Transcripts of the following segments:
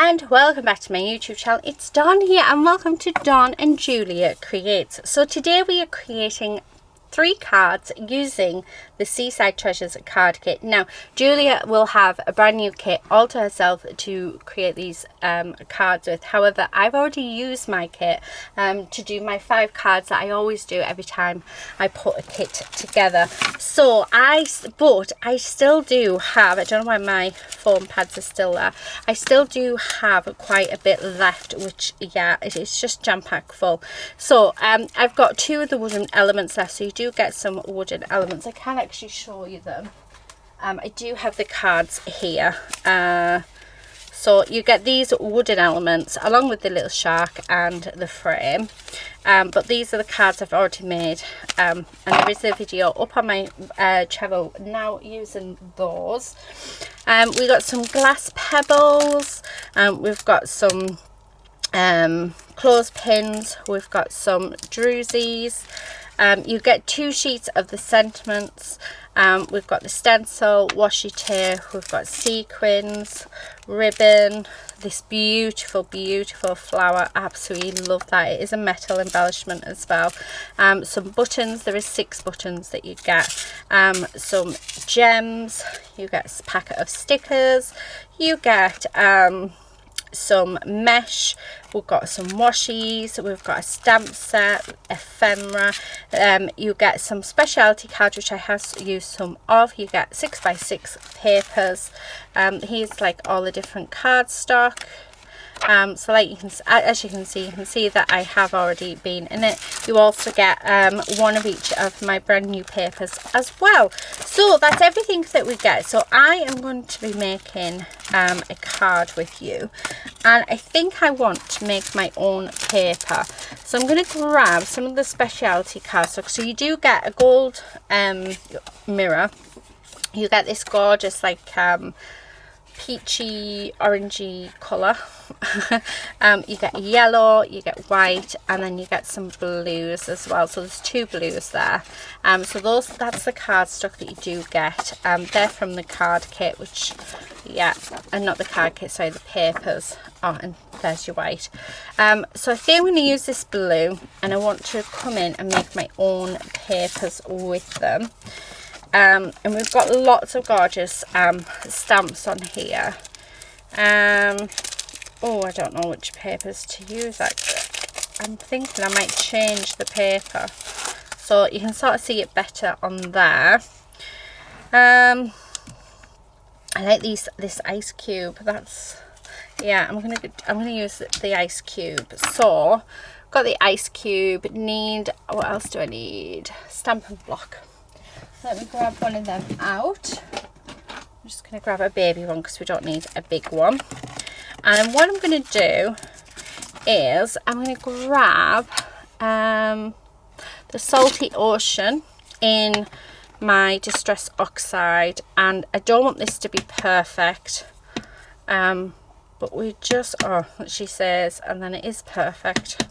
and welcome back to my YouTube channel. It's Dawn here and welcome to Dawn and Julia Creates. So today we are creating 3 cards using the Seaside Treasures card kit. Now Julia will have a brand new kit all to herself to create these cards with. However, I've already used my kit to do my 5 cards that I always do every time I put a kit together. So I still do have, I don't know why my foam pads are still there, I still do have quite a bit left, which yeah, it is just jam-packed full. So I've got 2 of the wooden elements left, so you do get some wooden elements. I can actually show you them. I do have the cards here. So you get these wooden elements along with the little shark and the frame. But these are the cards I've already made. And there is a video up on my channel now using those. We got some glass pebbles. We've got some clothespins. We've got some druzies. You get 2 sheets of the sentiments. We've got the stencil, washi tape, we've got sequins, ribbon, this beautiful flower. Absolutely love that. It is a metal embellishment as well. Some buttons, there is 6 buttons that you get. Some gems, you get a packet of stickers, you get some mesh, we've got some washies, we've got a stamp set, ephemera, you get some specialty cards which I have used some of. You get 6x6 papers. Here's like all the different card stock. So like you can, as you can see that I have already been in it. You also get 1 of each of my brand new papers as well. So that's everything that we get. So I am going to be making a card with you, and I think I want to make my own paper. So I'm going to grab some of the specialty cardstock. So you do get a gold mirror. You get this gorgeous like peachy orangey colour. You get yellow, you get white, and then you get some blues as well. So there's 2 blues there. So that's the cardstock that you do get. They're from the card kit, which yeah, and not the card kit, sorry, the papers. Oh, and there's your white. So I think I'm going to use this blue, and I want to come in and make my own papers with them. And we've got lots of gorgeous stamps on here. Oh, I don't know which papers to use actually. I'm thinking I might change the paper so you can sort of see it better on there. I like this ice cube. That's, yeah, I'm gonna use the ice cube. So got the ice cube. Need, what else do I need? Stamping block. Let me grab one of them out. I'm just going to grab a baby one because we don't need a big one. And what I'm going to do is I'm going to grab the Salty Ocean in my Distress Oxide. And I don't want this to be perfect. But we just, oh, she says, and then it is perfect.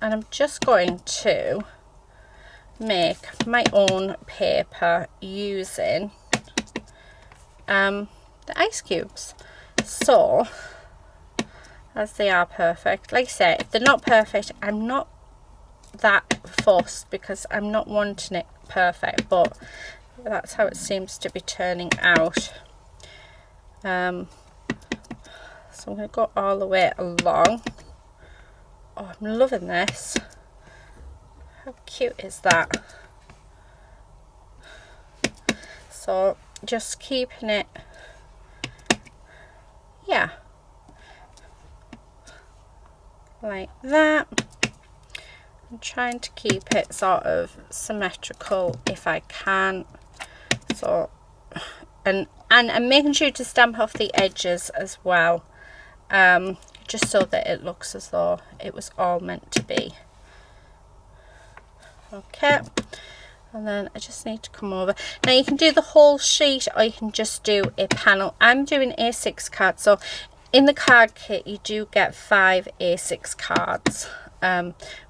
And I'm just going to make my own paper using the ice cubes. So as they are perfect, like I say, if they're not perfect, I'm not that fussed because I'm not wanting it perfect, but that's how it seems to be turning out. So I'm going to go all the way along. Oh, I'm loving this. How cute is that? So just keeping it, yeah, like that. I'm trying to keep it sort of symmetrical if I can. So and I'm making sure to stamp off the edges as well, just so that it looks as though it was all meant to be. Okay, and then I just need to come over. Now you can do the whole sheet or you can just do a panel. I'm doing A6 cards, so in the card kit you do get 5 A6 cards,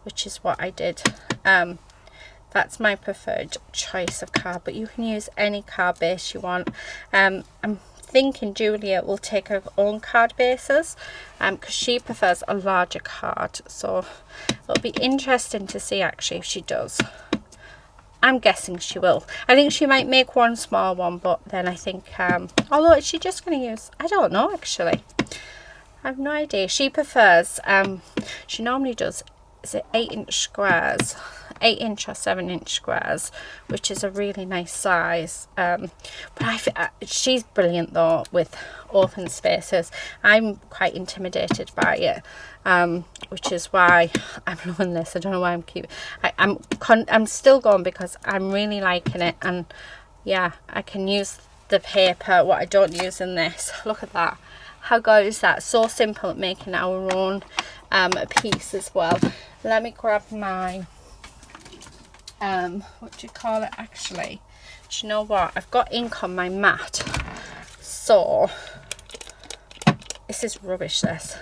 which is what I did. That's my preferred choice of card, but you can use any card base you want. I'm thinking Julia will take her own card bases because she prefers a larger card, so it'll be interesting to see actually if she does. I'm guessing she will. I think she might make one small one, but then I think although is she just going to use, I don't know actually, I have no idea. She prefers she normally does, is it 8-inch squares, 8-inch or 7-inch squares, which is a really nice size. But she's brilliant though with open spaces. I'm quite intimidated by it, which is why I'm loving this. I don't know why I'm still going because I'm really liking it, and yeah, I can use the paper what I don't use in this. Look at that, how good is that? So simple at making our own piece as well. Let me grab my what do you call it actually? Do you know what? I've got ink on my mat, so this is rubbish this.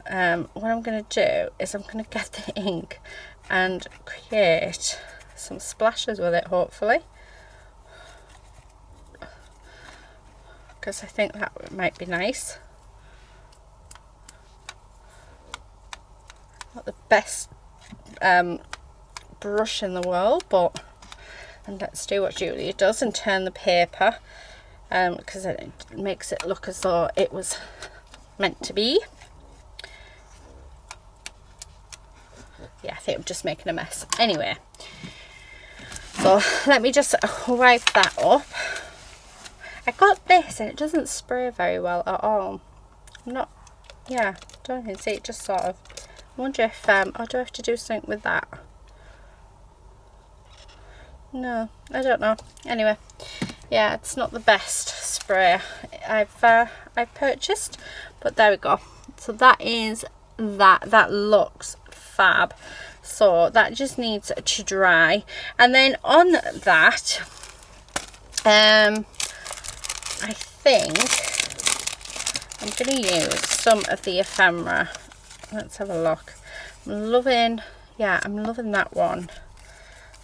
What I'm going to do is I'm going to get the ink and create some splashes with it, hopefully, because I think that might be nice. Not the best brush in the world, but and let's do what Julia does and turn the paper, because it makes it look as though it was meant to be. Yeah, I think I'm just making a mess anyway, so let me just wipe that up. I got this and it doesn't spray very well at all. Don't even see it, just sort of, I wonder if oh, do I have to do something with that? No, I don't know. Anyway, yeah, it's not the best spray I've purchased, but there we go. So that is that looks fab. So that just needs to dry, and then on that I think I'm going to use some of the ephemera. Let's have a look. I'm loving that one.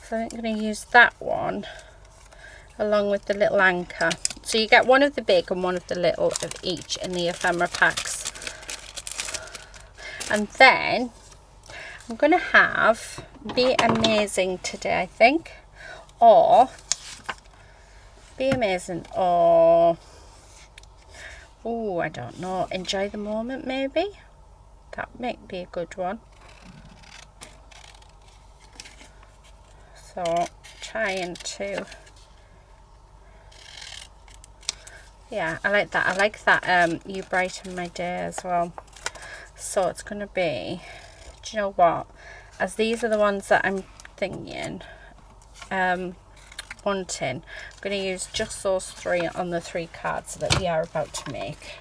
So I'm going to use that one along with the little anchor. So you get one of the big and one of the little of each in the ephemera packs. And then I'm going to have Be Amazing today, I think. Or Be Amazing, or oh, I don't know, Enjoy the Moment maybe. That might be a good one. So trying to, yeah, I like that. I like that You Brighten My Day as well. So it's going to be, do you know what, as these are the ones that I'm thinking wanting, I'm going to use just those 3 on the 3 cards that we are about to make.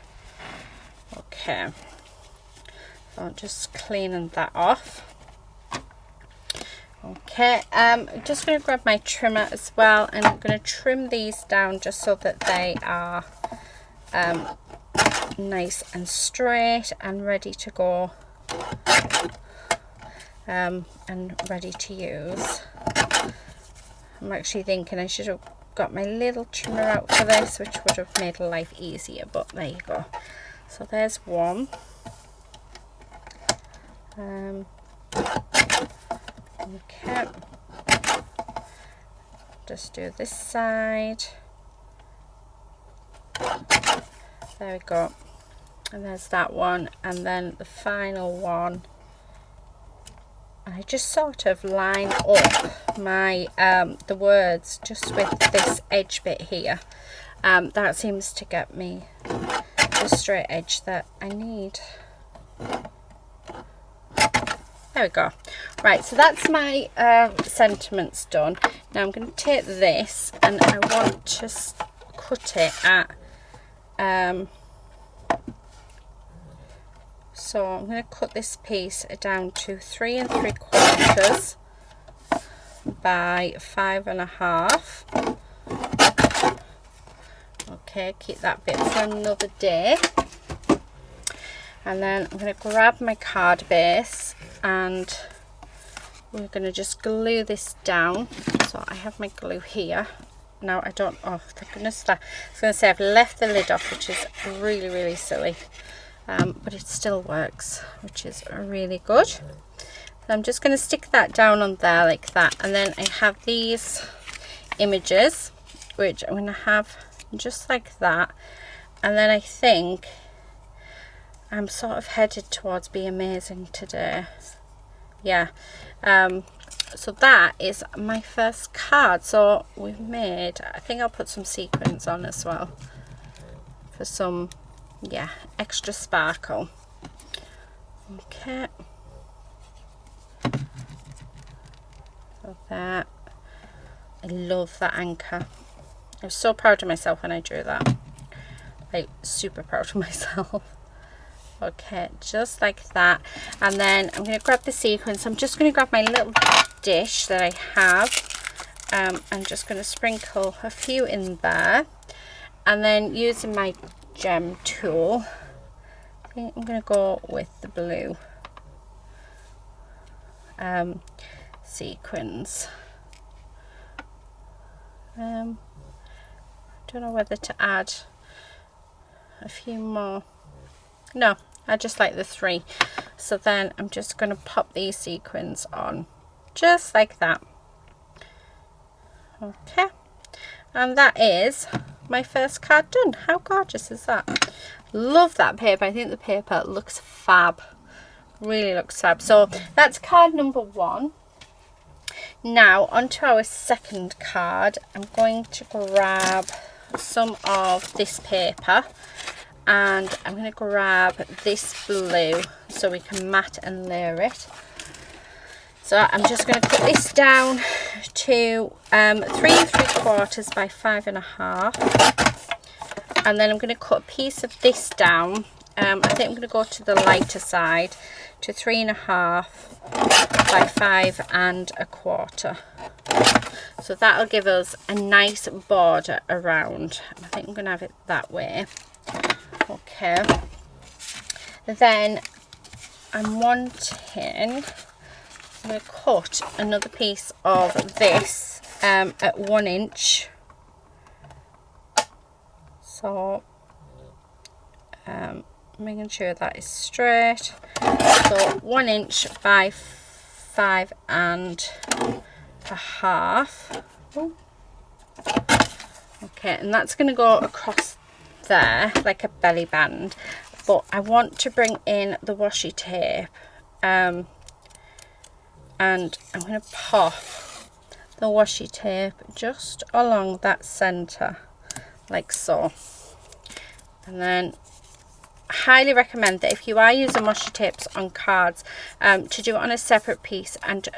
Okay, so I'm just cleaning that off. Okay, I'm just going to grab my trimmer as well, and I'm going to trim these down just so that they are nice and straight and ready to go, and ready to use. I'm actually thinking I should have got my little trimmer out for this, which would have made life easier, but there you go. So there's one. Okay, just do this side. There we go, and there's that one, and then the final one. I just sort of line up my the words just with this edge bit here. That seems to get me the straight edge that I need. There we go. Right, so that's my sentiments done. Now I'm going to take this and I want to cut it at so I'm going to cut this piece down to 3 3/4 by 5.5. Okay, keep that bit for another day. And then I'm going to grab my card base and we're going to just glue this down. So I have my glue here. Now I don't, oh thank goodness, that I was going to say I've left the lid off, which is really silly, but it still works, which is really good. So I'm just going to stick that down on there like that, and then I have these images which I'm going to have just like that, and then I think I'm sort of headed towards Be Amazing today. Yeah, so that is my first card. So we've made, I think I'll put some sequins on as well for some, yeah, extra sparkle. Okay, so that, I love that anchor. I was so proud of myself when I drew that, like super proud of myself. Okay, just like that. And then I'm going to grab the sequins. I'm just going to grab my little dish that I have. I'm just going to sprinkle a few in there, and then using my gem tool, I think I'm going to go with the blue sequins. I don't know whether to add a few more. No, I just like the 3. So then I'm just going to pop these sequins on just like that. Okay, and that is my first card done. How gorgeous is that? Love that paper. I think the paper looks fab, really looks fab. So that's card number 1. Now onto our second card. I'm going to grab some of this paper, and I'm going to grab this blue so we can mat and layer it. So I'm just going to cut this down to 3 3/4 by 5.5, and then I'm going to cut a piece of this down. I think I'm going to go to the lighter side to 3.5 by 5.25. So that'll give us a nice border around. I think I'm going to have it that way. Okay, then I'm wanting, I'm going to cut another piece of this at 1 inch. So making sure that is straight. So 1 inch by 5.5. Okay, and that's going to go across there like a belly band, but I want to bring in the washi tape, and I'm going to pop the washi tape just along that center like so. And then I highly recommend that if you are using washi tapes on cards, to do it on a separate piece and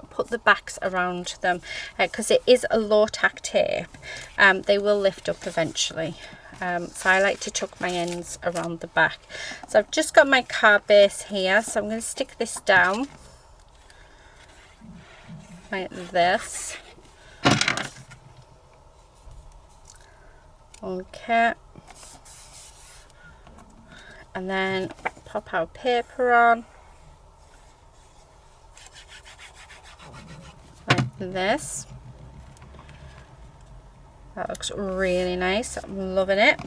put the backs around them, because it is a low tack tape. They will lift up eventually. So I like to tuck my ends around the back. So I've just got my card base here, so I'm going to stick this down like this. Okay, and then pop our paper on like this. That looks really nice. I'm loving it.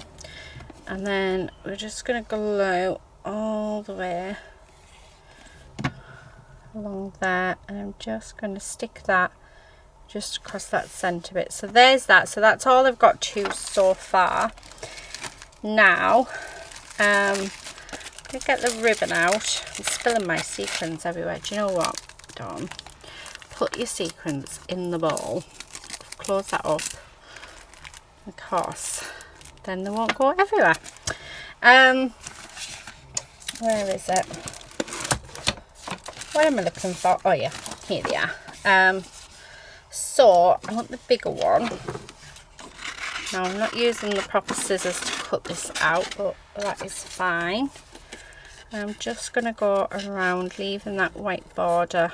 And then we're just going to glue all the way along there, and I'm just going to stick that just across that centre bit. So there's that. So that's all I've got to so far. Now I'm going to get the ribbon out. I'm spilling my sequins everywhere. Do you know what, Dawn? Put your sequins in the bowl, close that up, because then they won't go everywhere. Where is it? What am I looking for? Oh yeah, here they are. So I want the bigger one. Now I'm not using the proper scissors to cut this out, but that is fine. I'm just going to go around, leaving that white border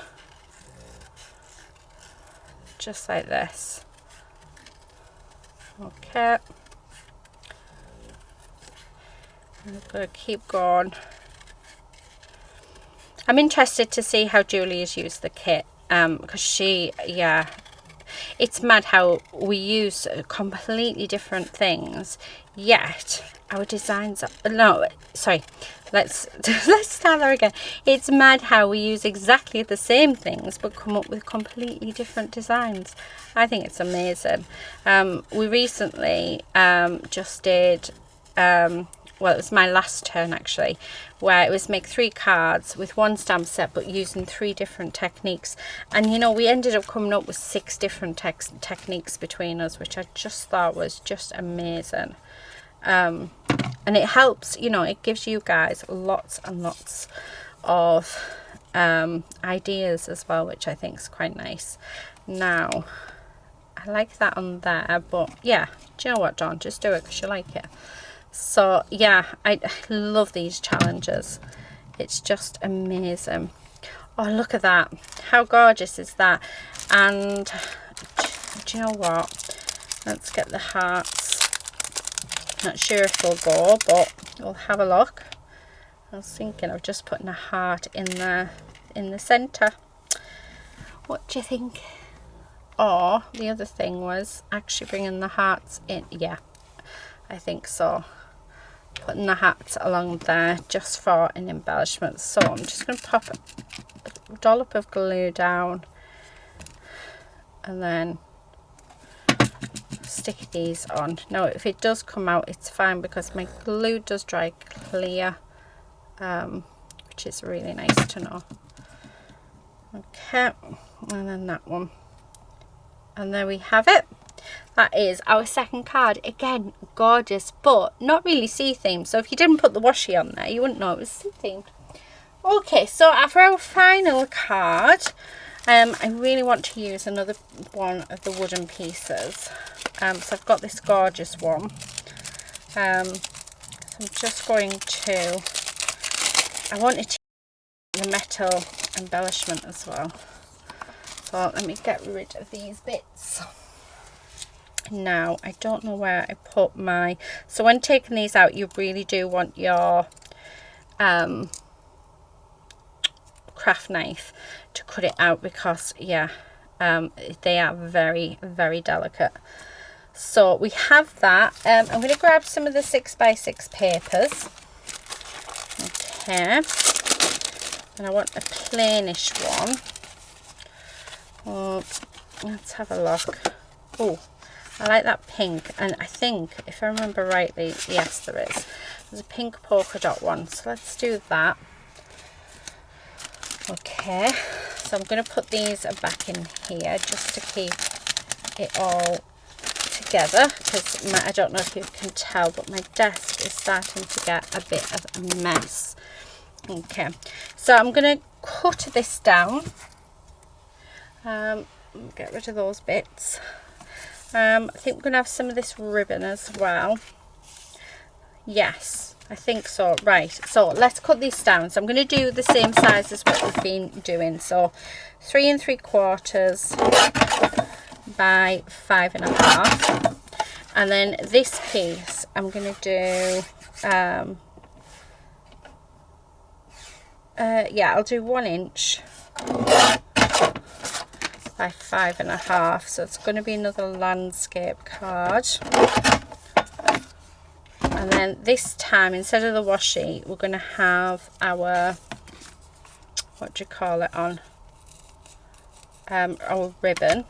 just like this. Okay, I'm going to keep going. I'm interested to see how Julie has used the kit, because she, yeah, it's mad how we use completely different things, yet our designs are, no, sorry, let's start there again. It's mad how we use exactly the same things but come up with completely different designs. I think it's amazing. We recently just did well, it was my last turn actually, where it was make 3 cards with 1 stamp set but using 3 different techniques, and you know, we ended up coming up with 6 different techniques between us, which I just thought was just amazing. And it helps, you know, it gives you guys lots and lots of ideas as well, which I think is quite nice. Now I like that on there, but yeah, do you know what, Dawn, just do it because you like it. So yeah, I love these challenges. It's just amazing. Oh, look at that, how gorgeous is that? And do you know what, let's get the hearts. Not sure if they'll go, but we'll have a look. I was thinking of just putting a heart in the center. What do you think? Or the other thing was actually bringing the hearts in. Yeah, I think so. Putting the hats along there just for an embellishment. So I'm just going to pop a dollop of glue down and then stick these on. Now if it does come out, it's fine because my glue does dry clear, which is really nice to know. Okay, and then that one, and there we have it. That is our second card. Again, gorgeous, but not really sea themed. So if you didn't put the washi on there, you wouldn't know it was sea themed. Okay, so for our final card, I really want to use another one of the wooden pieces. So I've got this gorgeous one. So I'm just going to, I wanted to use the metal embellishment as well. So let me get rid of these bits. Now I don't know where I put my, so when taking these out, you really do want your craft knife to cut it out, because yeah, they are very, very delicate. So we have that. I'm going to grab some of the 6x6 papers. Okay, and I want a plainish one. Oh, let's have a look. Oh, I like that pink, and I think, if I remember rightly, yes there is. There's a pink polka dot one, so let's do that. Okay, so I'm going to put these back in here just to keep it all together, because I don't know if you can tell, but my desk is starting to get a bit of a mess. Okay, so I'm going to cut this down. Get rid of those bits. I think we're going to have some of this ribbon as well. Yes, I think so. Right, so let's cut these down. So I'm going to do the same size as what we've been doing. So 3 3/4 by 5 1/2. And then this piece I'm going to do, yeah, I'll do 1 inch by 5 1/2. So it's going to be another landscape card. And then this time, instead of the washi, we're going to have our, what do you call it on, our ribbon.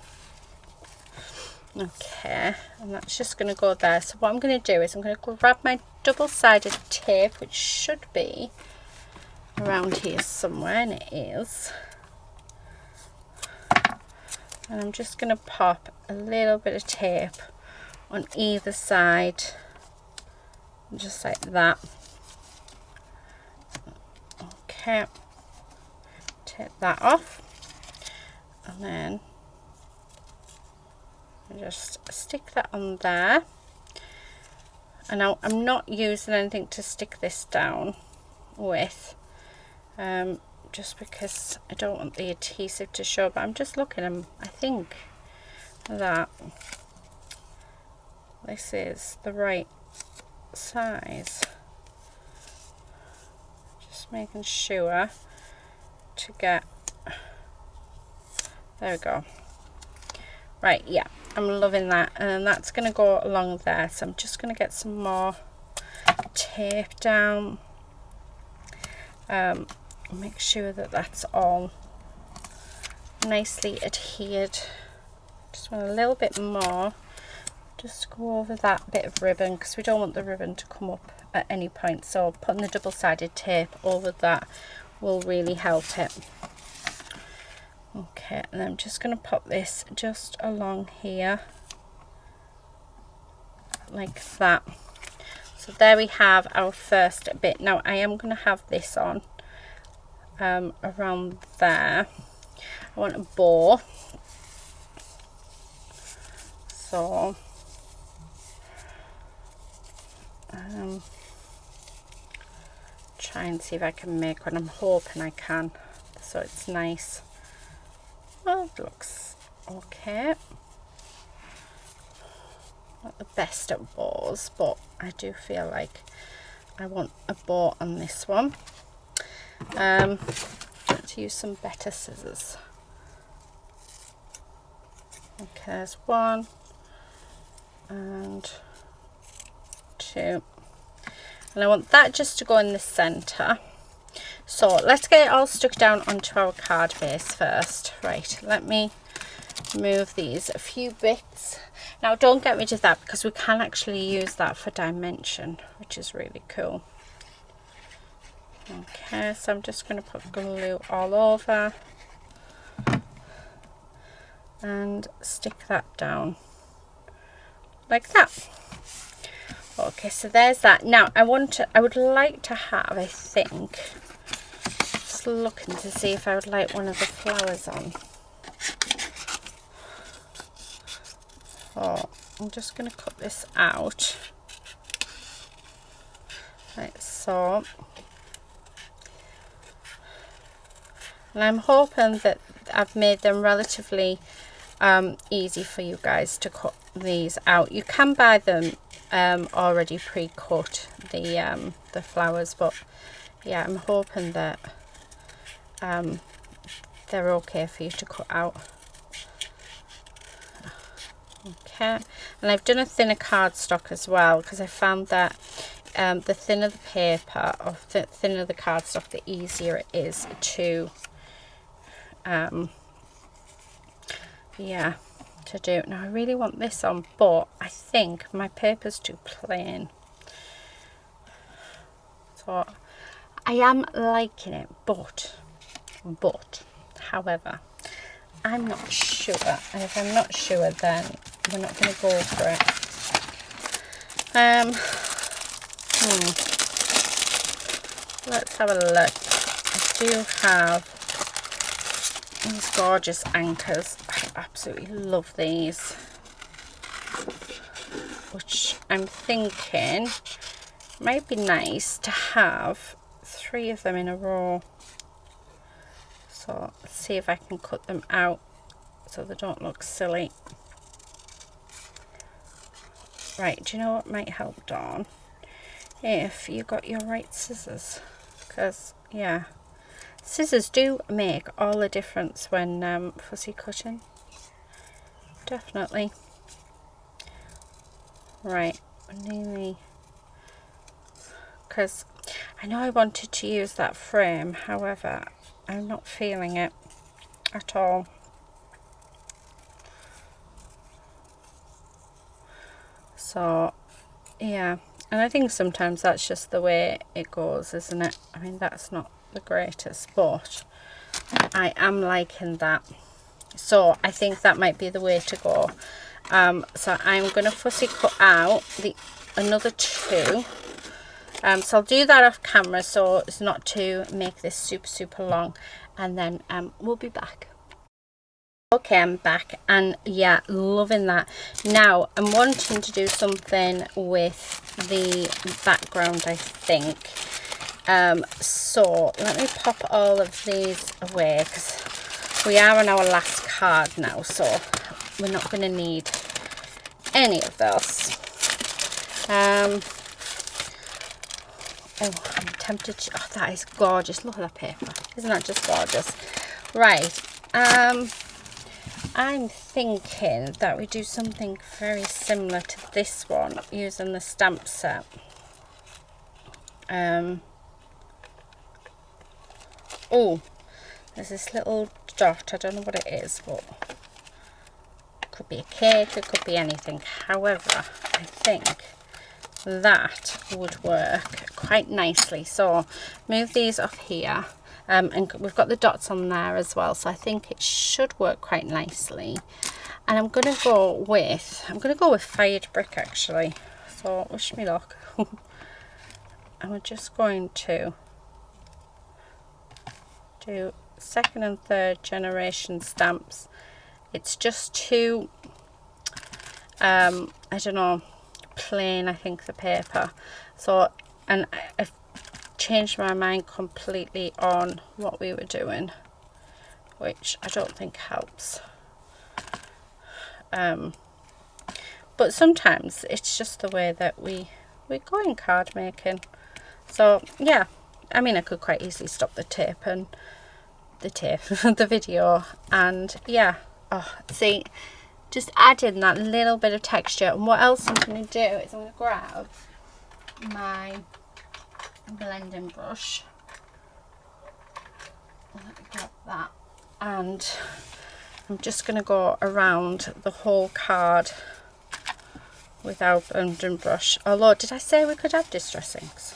Okay, and that's just going to go there. So what I'm going to do is I'm going to grab my double-sided tape, which should be around here somewhere, and it is. And I'm just going to pop a little bit of tape on either side, just like that. Okay, take that off, and then just stick that on there. And now I'm not using anything to stick this down with, just because I don't want the adhesive to show, but I'm just looking, I think that this is the right size. Just making sure to get, there we go. Right, yeah, I'm loving that. And that's going to go along there. So I'm just going to get some more tape down. Make sure that that's all nicely adhered. Just want a little bit more. Just go over that bit of ribbon because we don't want the ribbon to come up at any point. So putting the double-sided tape over that will really help it. Okay, and I'm just going to pop this just along here like that. So there we have our first bit. Now I am going to have this on around there. I want a bow, so try and see if I can make one. I'm hoping I can, so it's nice. Well, it looks okay. Not the best at bows, but I do feel like I want a bow on this one. Let's use some better scissors. Okay, there's 1 and 2. And I want that just to go in the center. So let's get it all stuck down onto our card base first. Right, let me move these a few bits. Now don't get rid of that because we can actually use that for dimension, which is really cool. Okay, so I'm just going to put glue all over and stick that down like that. Okay, so there's that. Now I would like to have, I think, just looking to see if I would like one of the flowers on. So I'm just going to cut this out like so. And I'm hoping that I've made them relatively easy for you guys to cut these out. You can buy them already pre-cut, the flowers, but yeah, I'm hoping that they're okay for you to cut out. Okay, and I've done a thinner cardstock as well because I found that the thinner the paper or the thinner the cardstock, the easier it is to yeah, to do. Now I really want this on, but I think my paper's too plain, so I am liking it, but however, I'm not sure, and if I'm not sure, then we're not going to go for it. Let's have a look. I do have these gorgeous anchors. I absolutely love these, which I'm thinking might be nice to have 3 of them in a row. So let's see if I can cut them out so they don't look silly. Right, do you know what might help, Dawn? If you got your right scissors, because yeah, scissors do make all the difference when fussy cutting. Definitely. Right, nearly, because I know I wanted to use that frame, however, I'm not feeling it at all. So yeah, and I think sometimes that's just the way it goes, isn't it? I mean, that's not the greatest, but I am liking that. So I think that might be the way to go. So I'm going to fussy cut out another 2. So I'll do that off camera so it's not to make this super long, and then we'll be back. Okay, I'm back, and yeah, loving that. Now I'm wanting to do something with the background, I think. So let me pop all of these away because we are on our last card now, so we're not going to need any of those. Oh, I'm tempted to, oh, that is gorgeous. Look at that paper. Isn't that just gorgeous? Right. I'm thinking that we do something very similar to this one using the stamp set. Oh, there's this little dot. I don't know what it is, but it could be a cake, it could be anything. However, I think that would work quite nicely. So move these off here, and we've got the dots on there as well, so I think it should work quite nicely. And I'm gonna go with fired brick actually, so wish me luck. And we're just going to do second and third generation stamps. It's just too I don't know, plain, I think, the paper. So, and I've changed my mind completely on what we were doing, which I don't think helps. But sometimes it's just the way that we go in card making. So yeah, I mean, I could quite easily stop the the video, and yeah, oh, see, just add in that little bit of texture. And what else I'm going to do is I'm going to grab my blending brush. Let me grab that, and I'm just going to go around the whole card with our blending brush. Although, did I say we could have distress inks?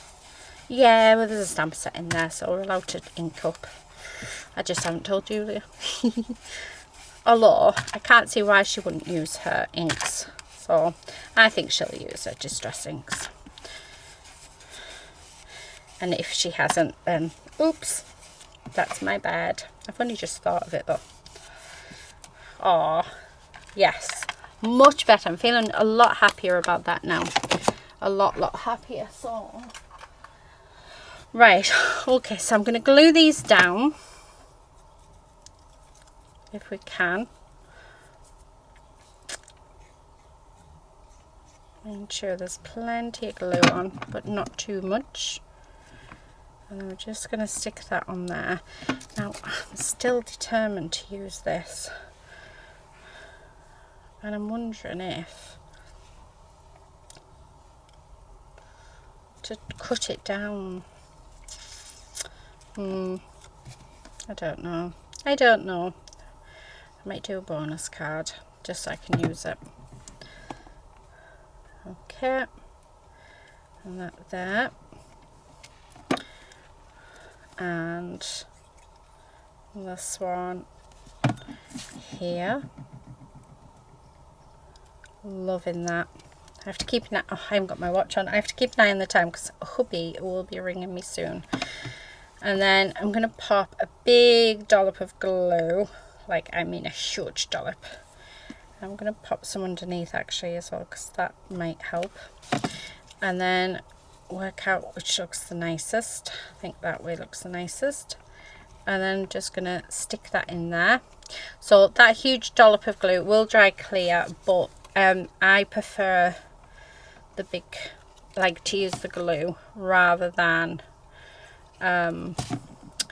Yeah, well, there's a stamp set in there, so we're allowed to ink up. I just haven't told Julia. Although, I can't see why she wouldn't use her inks. So, I think she'll use her distress inks. And if she hasn't, then oops, that's my bad. I've only just thought of it though. Oh, yes, much better. I'm feeling a lot happier about that now. A lot happier. So, right, okay, so I'm going to glue these down if we can. Make sure there's plenty of glue on, but not too much. And I'm just going to stick that on there. Now, I'm still determined to use this. And I'm wondering if to cut it down. I don't know. I might do a bonus card just so I can use it. Okay. And that there. And this one here. Loving that. I have to keep an eye. Oh, I haven't got my watch on. I have to keep an eye on the time because hubby will be ringing me soon. And then I'm going to pop a big dollop of glue. Like, I mean a huge dollop. I'm going to pop some underneath actually as well, because that might help. And then work out which looks the nicest. I think that way looks the nicest. And then just going to stick that in there. So that huge dollop of glue will dry clear, but I prefer the big, like to use the glue rather than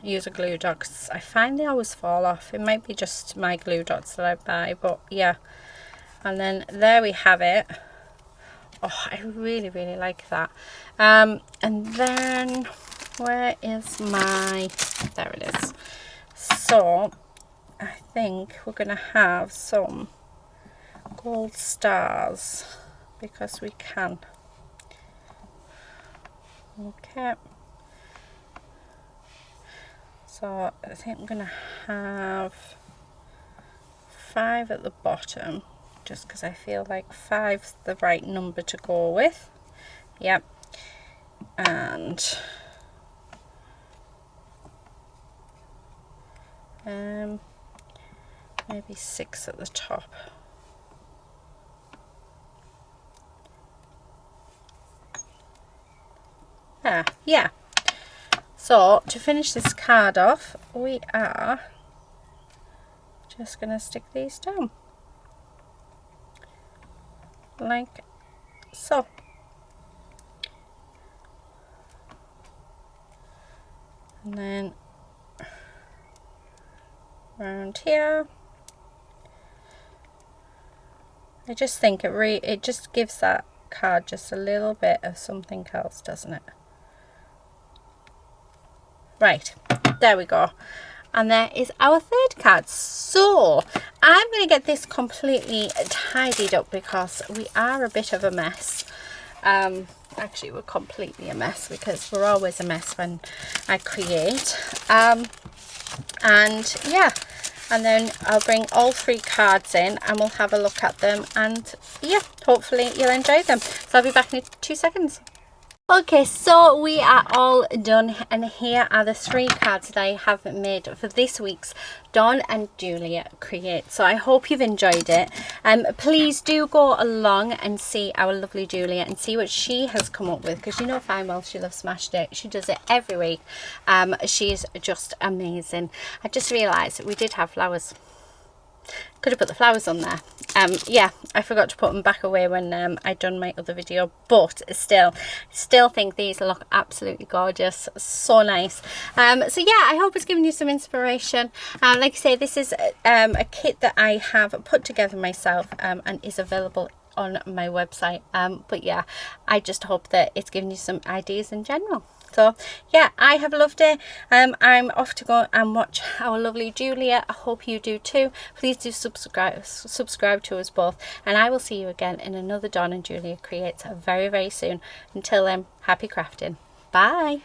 use a glue dot, because I find they always fall off. It might be just my glue dots that I buy, but yeah. And then there we have it. Oh, I really like that. And then where is my, there it is. So I think we're gonna have some gold stars because we can. Okay, so I think I'm gonna have 5 at the bottom, just because I feel like 5's the right number to go with. Yep. And maybe 6 at the top. Yeah. So to finish this card off, we are just going to stick these down like so. And then around here, I just think it just gives that card just a little bit of something else, doesn't it? Right, there we go. And there is our third card. So I'm going to get this completely tidied up because we are a bit of a mess. Actually, we're completely a mess because we're always a mess when I create. And yeah, and then I'll bring all 3 cards in and we'll have a look at them, and yeah, hopefully you'll enjoy them. So I'll be back in 2 seconds. Okay, so we are all done, and here are the 3 cards that I have made for this week's Dawn and Julia Create. So I hope you've enjoyed it. Please do go along and see our lovely Julia and see what she has come up with, because you know fine well she loves Smashed It. She does it every week. She's just amazing. I just realised we did have flowers. Could have put the flowers on there. Yeah, I forgot to put them back away when I'd done my other video, but still think these look absolutely gorgeous. So nice. So yeah, I hope it's given you some inspiration. Like I say, this is a kit that I have put together myself and is available on my website. But yeah, I just hope that it's given you some ideas in general. So yeah, I have loved it. I'm off to go and watch our lovely Julia. I hope you do too. Please do subscribe to us both, and I will see you again in another Dawn and Julia Creates very, very soon. Until then, happy crafting. Bye.